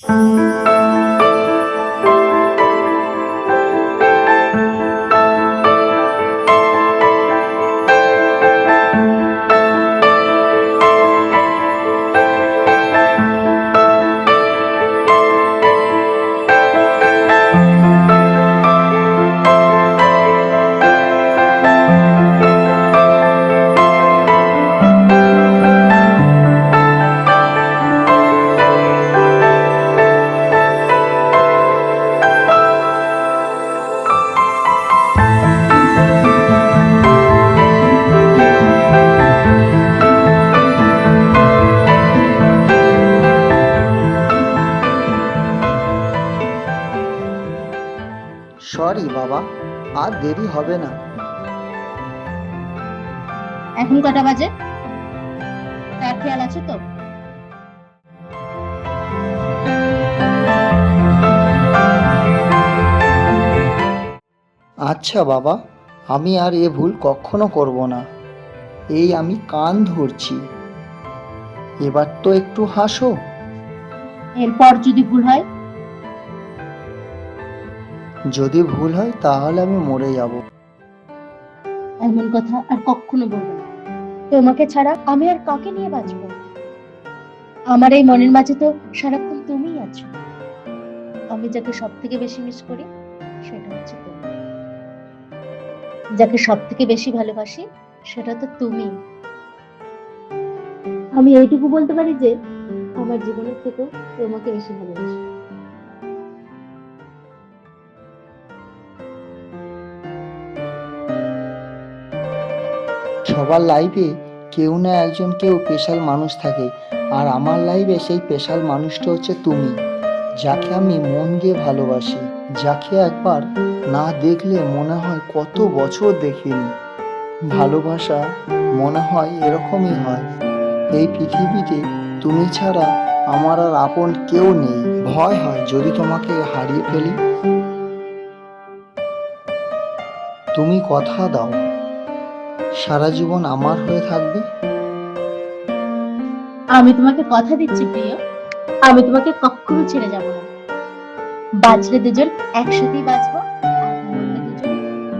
Sorry বাবা, আর দেরি হবে না। এখন কটা বাজে? তার খেয়াল আছে তো? আচ্ছা বাবা, আমি আর এ ভুল কখনো করব না। এই আমি কান ধরছি, এবার তো একটু হাসো। এরপর যদি ভুল হয়? যদি ভুল হয় তাহলে আমি মরে যাব। এমন কথা আর কখনো বলবো না। তোমাকে ছাড়া আমি আর কাকে নিয়ে বাঁচবো? আমার এই মনের মাঝে তো সারাক্ষণ তুমিই আছো। আমি যাকে সব থেকে বেশি মিস করি সেটা হচ্ছে তুমি। যাকে সব থেকে বেশি ভালোবাসি সেটা তো তুমি। আমি এইটুকু বলতে পারি যে আমার জীবনের থেকেও তোমাকে বেশি ভালোবাসি। সবার লাইফে কেউ না একজন কেউ স্পেশাল মানুষ থাকে, আর আমার লাইফে সেই স্পেশাল মানুষটা হচ্ছে তুমি, যাকে আমি মন দিয়ে ভালোবাসি, যাকে একবার না দেখলে মনে হয় কত বছর দেখিনি। ভালোবাসা মনে হয় এরকমই হয়। এই পৃথিবীতে তুমি ছাড়া আমার আর আপন কেউ নেই। ভয় হয় যদি তোমাকে হারিয়ে ফেলি। তুমি কথা দাও সারা জীবন আমার হয়ে থাকবে। আমি তোমাকে কথা দিচ্ছি প্রিয়, আমি তোমাকে কখনো ছেড়ে যাব না। বাঁচলে দুজন একসাথেই বাঁচবো, আর মরলে দুজন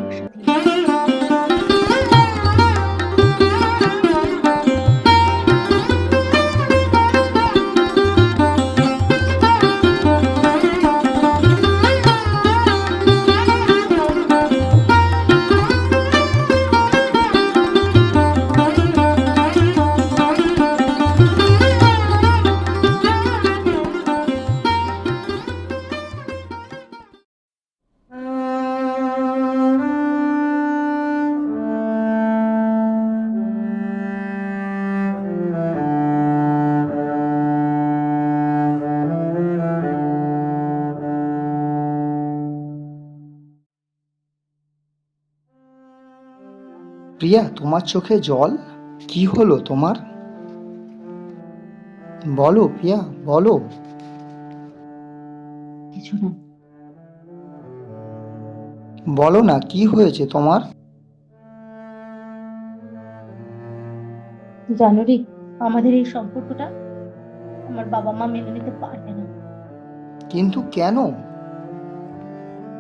একসাথেই। প্রিয়া, তোমার চোখে জল, কি হলো তোমার? বলো প্রিয়া, বলো। কিছু না। বলো না, কি হয়েছে তোমার? জানো রে, আমাদের এই সম্পর্কটা আমার বাবা মা মেনে নিতে পারবে না। কিন্তু কেন?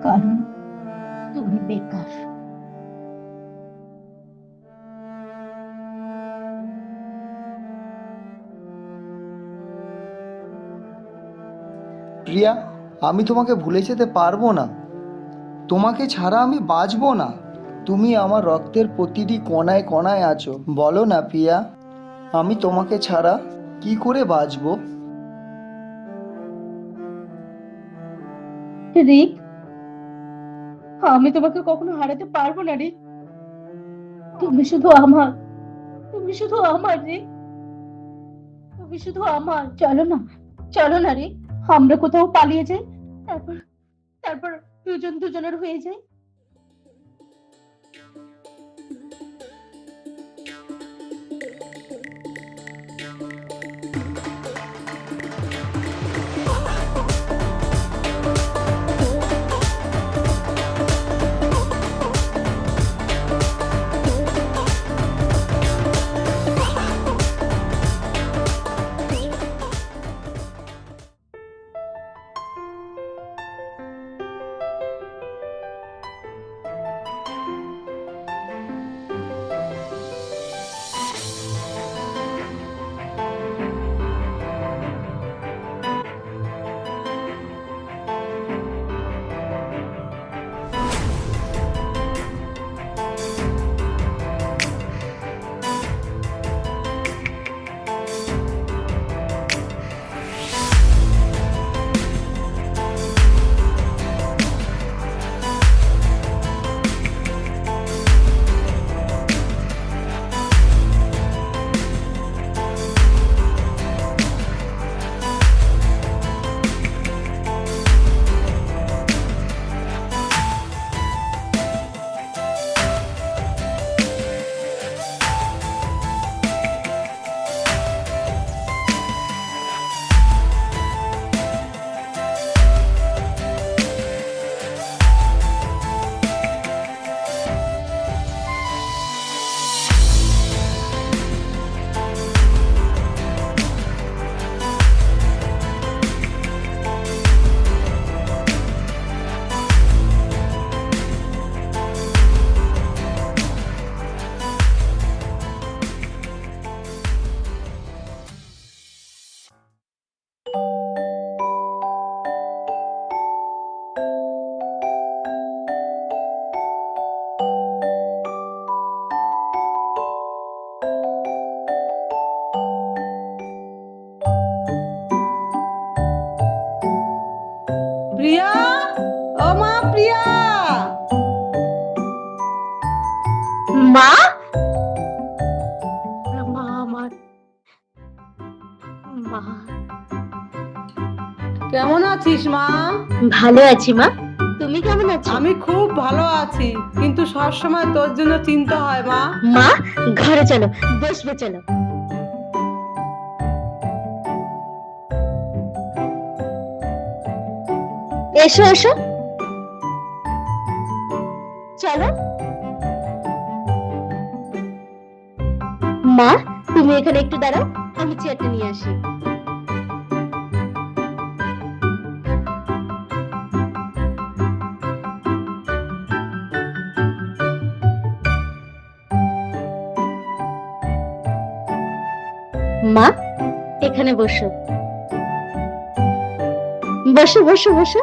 কারণ তুমি বেকার। প্রিয়া, আমি তোমাকে ভুলে যেতে পারবো না। তোমাকে ছাড়া আমি বাঁচবো না। তুমি আমার রক্তের প্রতিটি কণায় কণায় আছো। বলো না প্রিয়া, আমি তোমাকে ছাড়া কি করে বাঁচবো? রিক, আমি তোমাকে কখনো হারাতে পারবো না রিক। তুমি শুধু আমার, তুমি শুধু আমার রিক, তুমি শুধু আমার। চলো না, চলো না রিক, আমরা কোথাও পালিয়ে যাই, তারপর তারপর দুজন দুজনের হয়ে যাই। মা, মা আমার, মা। কেমন আছিস মা? ভালো আছি মা, তুমি কেমন আছো? আমি খুব ভালো আছি, কিন্তু সব সময় তোর জন্য চিন্তা হয় মা। মা, ঘরে চলো, বসবে চলো। এসো এসো, চলো। মা, তুমি এখানে একটু দাঁড়াও, আমি চেয়ারটা নিয়ে আসি। মা, এখানে বসো, বসো বসো বসো।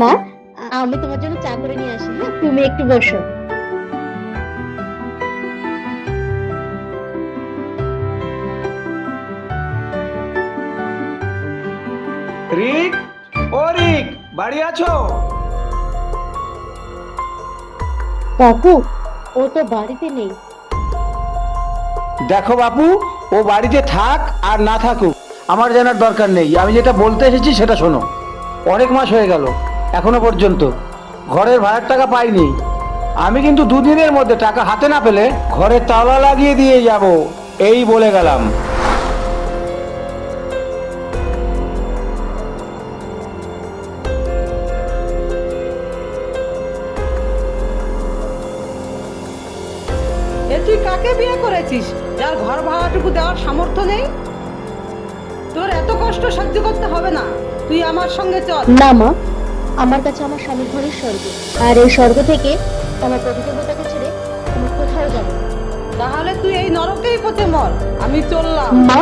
মা, আমি তোমার জন্য চা করে নিয়ে আসি, হ্যাঁ? তুমি একটু বসো। রিক, ও রিক, বাড়ি আছো? কাকু, ও তো বাড়িতে নেই। দেখো বাপু, ও বাড়িতে থাক আর না থাকুক আমার জানার দরকার নেই। আমি যেটা বলতে এসেছি সেটা শোনো। অনেক মাস হয়ে গেল এখনো পর্যন্ত ঘরের ভাড়ার টাকা পাইনি। আমি কিন্তু দুদিনের মধ্যে টাকা হাতে না পেলে ঘরের তালা লাগিয়ে দিয়ে যাব, এই বলে গেলাম। এ তুই কাকে বিয়ে করেছিস যার ঘর ভাড়াটুকু দেওয়ার সামর্থ্য নেই? তোর এত কষ্ট সহ্য করতে হবে না, তুই আমার সঙ্গে চল। না মা, আমার কাছে আমার স্বামীর ঘরের স্বর্গ, আর এই স্বর্গ থেকে আমার প্রতিযোগিতাকে ছেড়ে আমি কোথাও যাব না। তাহলে তুই এই নরকেই পচে মর, আমি চললাম। মা,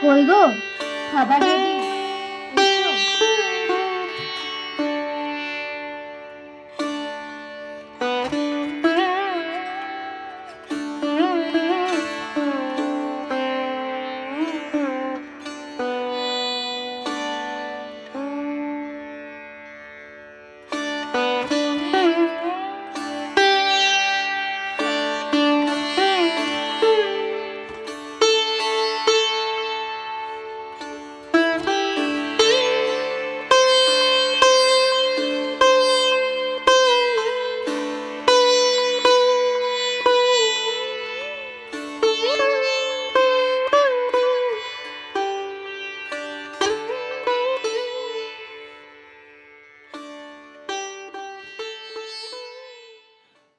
কই গো, খাবার রেডি, এসো।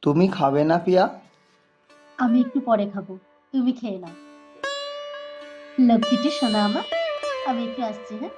তুমি খাবে না পিয়া? আমি একটু পরে খাবো, তুমি খেয়ে নাও। লক্ষ্মীটি শোনা আমার, আমি একটু আসছি, হ্যাঁ?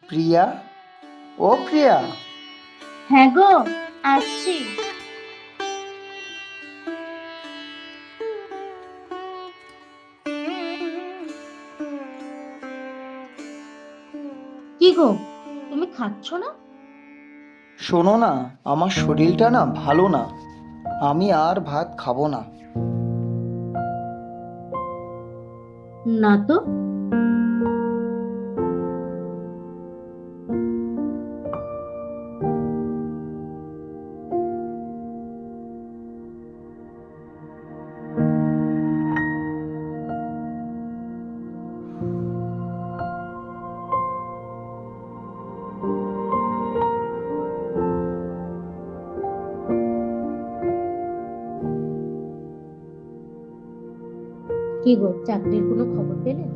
প্রিয়া, ও ও প্রিয়া, হ্যাঁ গো, আসছি। কি গো, তুমি খাচ্ছ না? শোনো না, আমার শরীরটা না ভালো না, আমি আর ভাত খাবো না। না তো। কি গো, চাকরির কোনো খবর পেলে?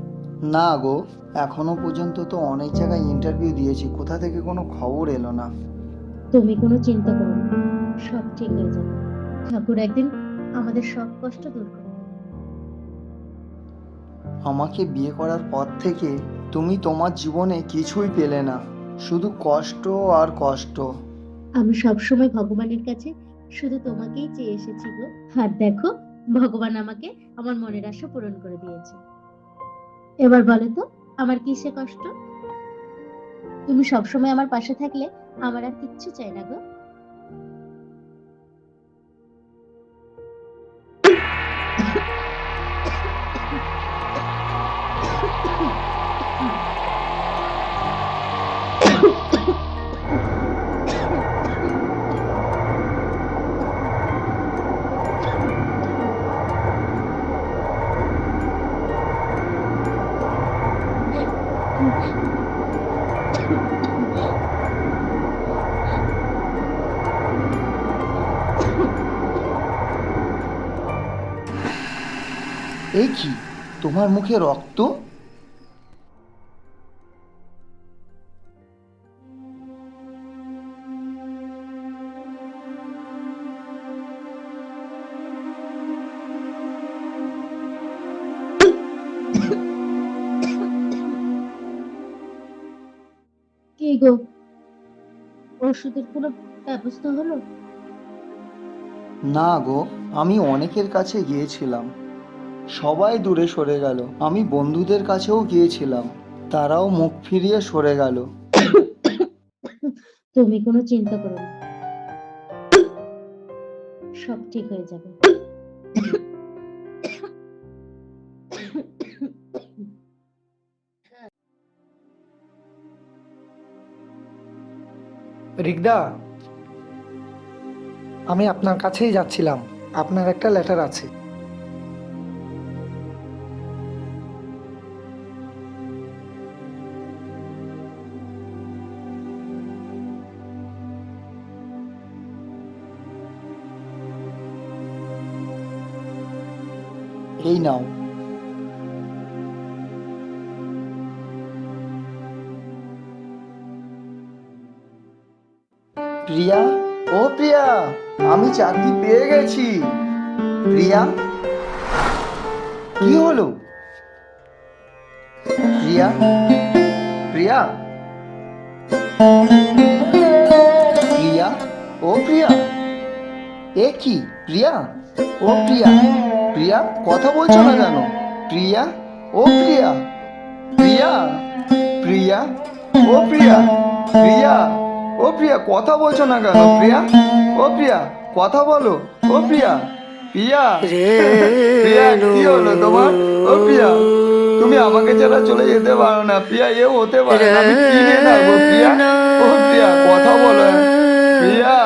না গো, এখনো পর্যন্ত তো অনেক জায়গায় ইন্টারভিউ দিয়েছি, কোথা থেকে কোনো খবর এলো না। তুমি কোনো চিন্তা করো না, সব ঠিক হয়ে যাবে। ঠাকুর একদিন আমাদের সব কষ্ট দূর করবে। আমাকে বিয়ে করার পর থেকে তুমি তোমার জীবনে কিছুই পেলে না, শুধু কষ্ট আর কষ্ট। আমি সবসময় ভগবানের কাছে শুধু তোমাকেই চেয়ে এসেছি গো। আর দেখো, ভগবান আমাকে আমার মনের আশা পূরণ করে দিয়েছে। এবার বলো তো, আমার কিসে কষ্ট? তুমি সবসময় আমার পাশে থাকলে আমার আর কিচ্ছু চাই না গো। এই কি, তোমার মুখে রক্ত? কি গো, ওষুধের কোনো ব্যবস্থা হলো? না গো, আমি অনেকের কাছে গিয়েছিলাম, সবাই দূরে সরে গেল। আমি বন্ধুদের কাছেও গিয়েছিলাম, তারাও মুখ ফিরিয়ে সরে গেল। তুমি কোনো চিন্তা করো না, সব ঠিক হয়ে যাবে। রিগদা, আমি আপনার কাছেই যাচ্ছিলাম, আপনার একটা লেটার আছে। এই নাও। প্রিয়া, ও প্রিয়া, আমি চাকরি পেয়ে গেছি। প্রিয়া, কি হলো? প্রিয়া, প্রিয়া, প্রিয়া, ও প্রিয়া, এ কি প্রিয়া? ও প্রিয়া, প্রিয়া কথা বলছো না কেন? প্রিয়া, ও প্রিয়া, প্রিয়া, প্রিয়া, ও প্রিয়া, প্রিয়া, ও প্রিয়া কথা বলছো না কেন? প্রিয়া, ও প্রিয়া কথা বলো। ও প্রিয়া, প্রিয়া, প্রিয়া কি হলো তোমার? ও প্রিয়া, তুমি আমাকে ছাড়া চলে যেতে পারো না প্রিয়া, এও হতে পারে না, আমি কি নিয়ে থাকবো প্রিয়া? ও প্রিয়া কথা বলো প্রিয়া।